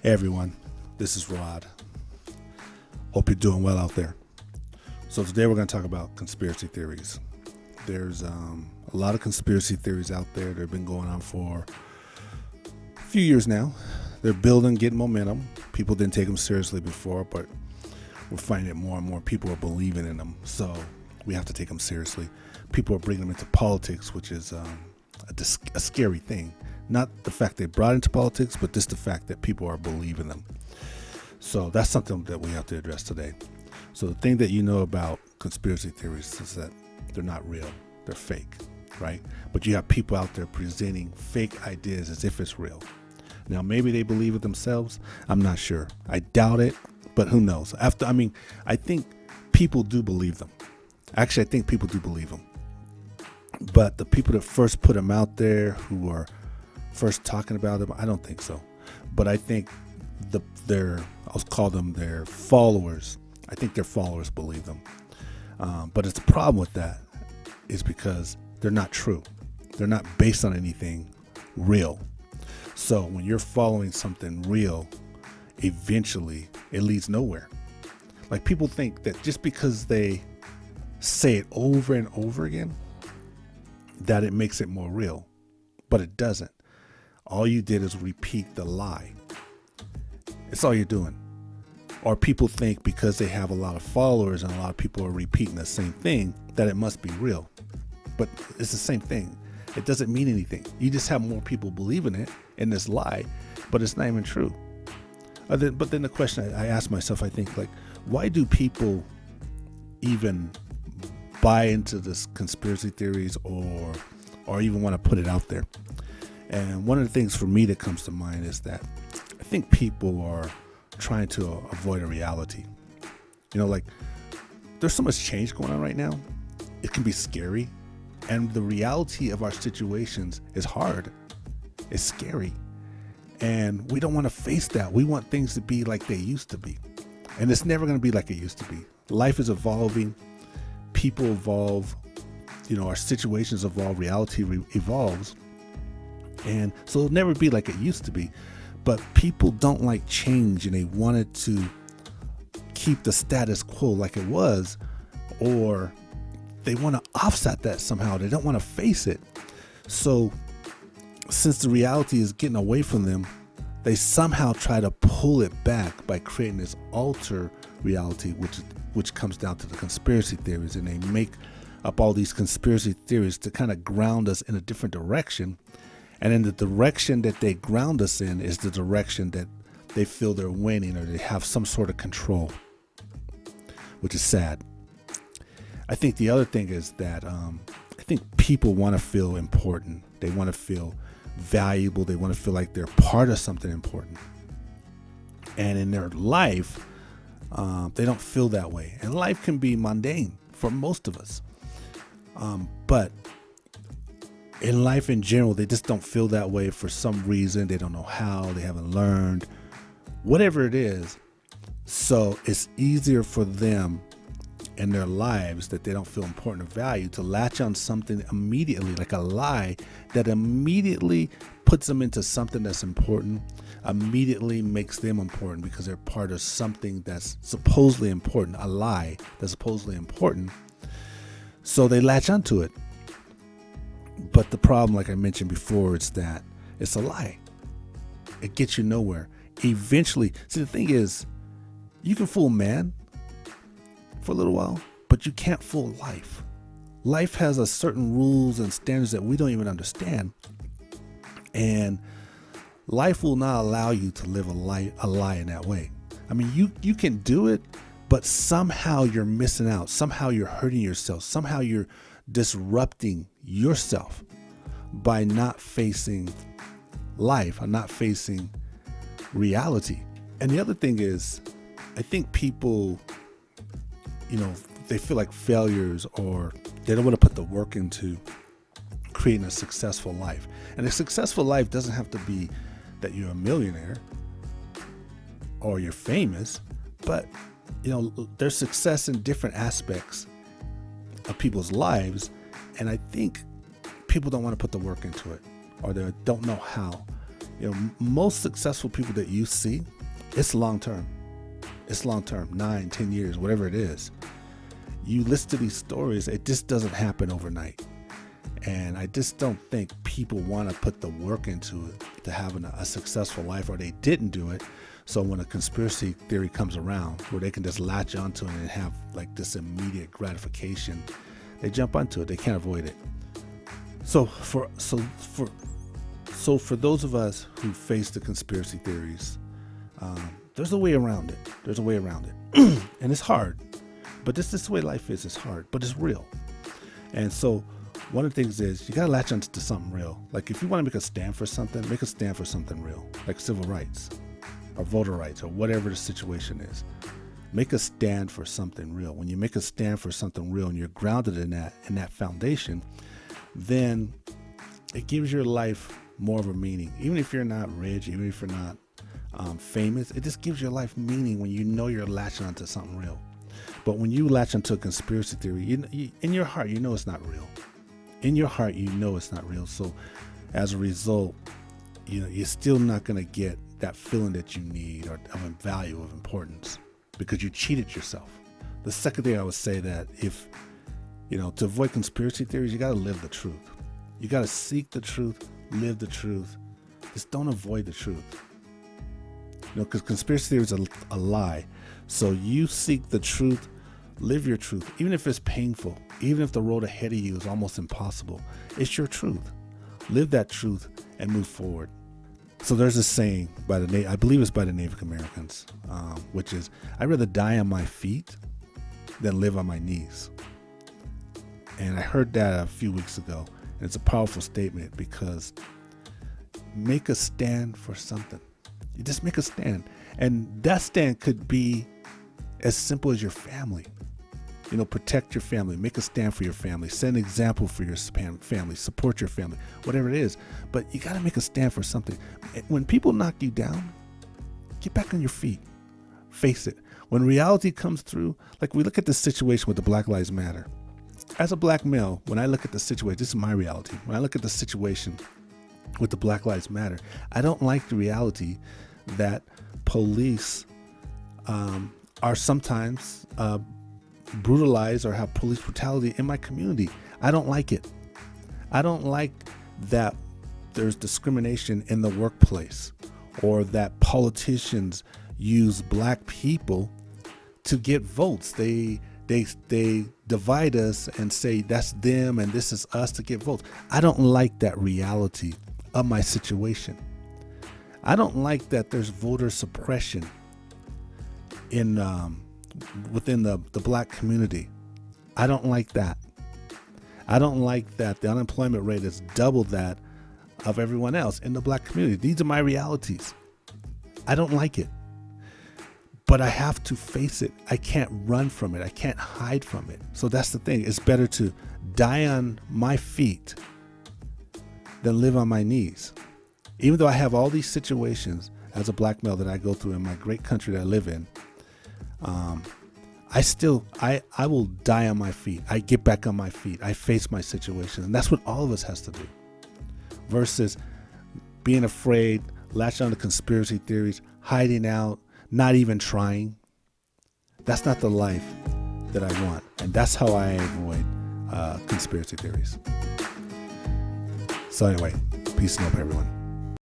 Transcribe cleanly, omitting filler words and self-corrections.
Hey everyone, this is Rod. Hope you're doing well out there. So today we're going to talk about conspiracy theories. There's a lot of conspiracy theories out there that have been going on for a few years now. They're building, getting momentum. People didn't take them seriously before, but we're finding that more and more people are believing in them. So we have to take them seriously. People are bringing them into politics, which is a scary thing. Not the fact they brought into politics, but just the fact that people are believing them. So that's something that we have to address today. So the thing that you know about conspiracy theories is that they're not real. They're fake, right? But you have people out there presenting fake ideas as if it's real. Now, maybe they believe it themselves. I'm not sure. I doubt it, but who knows? I think people do believe them. Actually, I think people do believe them. But the people that first put them out there, who are first talking about them, I don't think so. But I think I'll call them their followers. I think their followers believe them. But it's a problem with that is because they're not true. They're not based on anything real. So when you're following something real, eventually it leads nowhere. Like, people think that just because they say it over and over again, that it makes it more real. But it doesn't. All you did is repeat the lie. It's all you're doing. Or people think because they have a lot of followers and a lot of people are repeating the same thing, that it must be real. But it's the same thing. It doesn't mean anything. You just have more people believing it in this lie, but it's not even true. But then the question I ask myself, I think, like, why do people even buy into this conspiracy theories or even want to put it out there? And one of the things for me that comes to mind is that I think people are trying to avoid a reality. Like, there's so much change going on right now. It can be scary. And the reality of our situations is hard. It's scary. And we don't want to face that. We want things to be like they used to be. And it's never going to be like it used to be. Life is evolving. People evolve. Our situations evolve. Reality evolves. And so it'll never be like it used to be. But people don't like change, and they wanted to keep the status quo like it was, or they want to offset that somehow. They don't want to face it. So since the reality is getting away from them, they somehow try to pull it back by creating this alter reality, which comes down to the conspiracy theories. And they make up all these conspiracy theories to kind of ground us in a different direction. And in the direction that they ground us in is the direction that they feel they're winning, or they have some sort of control, which is sad. I think the other thing is that I think people want to feel important. They want to feel valuable. They want to feel like they're part of something important. And in their life, they don't feel that way. And life can be mundane for most of us. But in life in general, they just don't feel that way for some reason. They don't know how. They haven't learned. Whatever it is. So it's easier for them in their lives that they don't feel important or value to latch on something immediately, like a lie that immediately puts them into something that's important, immediately makes them important because they're part of something that's supposedly important, a lie that's supposedly important. So they latch onto it. But the problem, like I mentioned before, is that it's a lie. It gets you nowhere. Eventually, see, the thing is, you can fool man for a little while, but you can't fool life. Life has a certain rules and standards that we don't even understand. And life will not allow you to live a lie in that way. I mean, you can do it, but somehow you're missing out. Somehow you're hurting yourself. Somehow you're disrupting yourself by not facing life, or not facing reality. And the other thing is, I think people, they feel like failures, or they don't want to put the work into creating a successful life. And a successful life doesn't have to be that you're a millionaire or you're famous, but there's success in different aspects of people's lives. And I think people don't want to put the work into it, or they don't know how. Most successful people that you see, It's long term. It's long term, 9, 10 years, whatever it is. You listen to these stories, it just doesn't happen overnight. And I just don't think people want to put the work into it to having a successful life, or they didn't do it. So when a conspiracy theory comes around where they can just latch onto it and have like this immediate gratification, they jump onto it. They can't avoid it. So for those of us who face the conspiracy theories, there's a way around it. There's a way around it. And it's hard. But this is the way life is. It's hard, but it's real. And so one of the things is you got to latch onto something real. Like if you want to make a stand for something, make a stand for something real, like civil rights or voter rights or whatever the situation is. Make a stand for something real. When you make a stand for something real and you're grounded in that foundation, then it gives your life more of a meaning. Even if you're not rich, even if you're not famous, it just gives your life meaning when you know you're latching onto something real. But when you latch onto a conspiracy theory, you, in your heart, you know it's not real. In your heart, you know it's not real. So as a result, you're still not going to get that feeling that you need or of value, of importance, because you cheated yourself. The second thing I would say that if, to avoid conspiracy theories, you got to live the truth. You got to seek the truth, live the truth. Just don't avoid the truth. Because conspiracy theory is a lie. So you seek the truth, live your truth, even if it's painful, even if the road ahead of you is almost impossible. It's your truth. Live that truth and move forward. So there's a saying I believe it's by the Native Americans, which is, I'd rather die on my feet than live on my knees. And I heard that a few weeks ago, and it's a powerful statement because make a stand for something. You just make a stand. And that stand could be as simple as your family. Protect your family, make a stand for your family, set an example for your family, support your family, whatever it is. But you got to make a stand for something. When people knock you down, get back on your feet, face it. When reality comes through, like we look at the situation with the Black Lives Matter. As a black male, when I look at the situation, this is my reality. When I look at the situation with the Black Lives Matter, I don't like the reality that police are sometimes brutalized or have police brutality in my community. I don't like it. I don't like that there's discrimination in the workplace, or that politicians use black people to get votes. They divide us and say that's them and this is us to get votes. I don't like that reality of my situation. I don't like that there's voter suppression in within the black community. I don't like that. I don't like that the unemployment rate is double that of everyone else in the black community. These are my realities. I don't like it. But I have to face it. I can't run from it. I can't hide from it. So that's the thing. It's better to die on my feet than live on my knees. Even though I have all these situations as a black male that I go through in my great country that I live in, I will die on my feet. I get back on my feet. I face my situations. And that's what all of us has to do. Versus being afraid, latching on to conspiracy theories, hiding out, not even trying. That's not the life that I want. And that's how I avoid conspiracy theories. So anyway, peace and hope, everyone.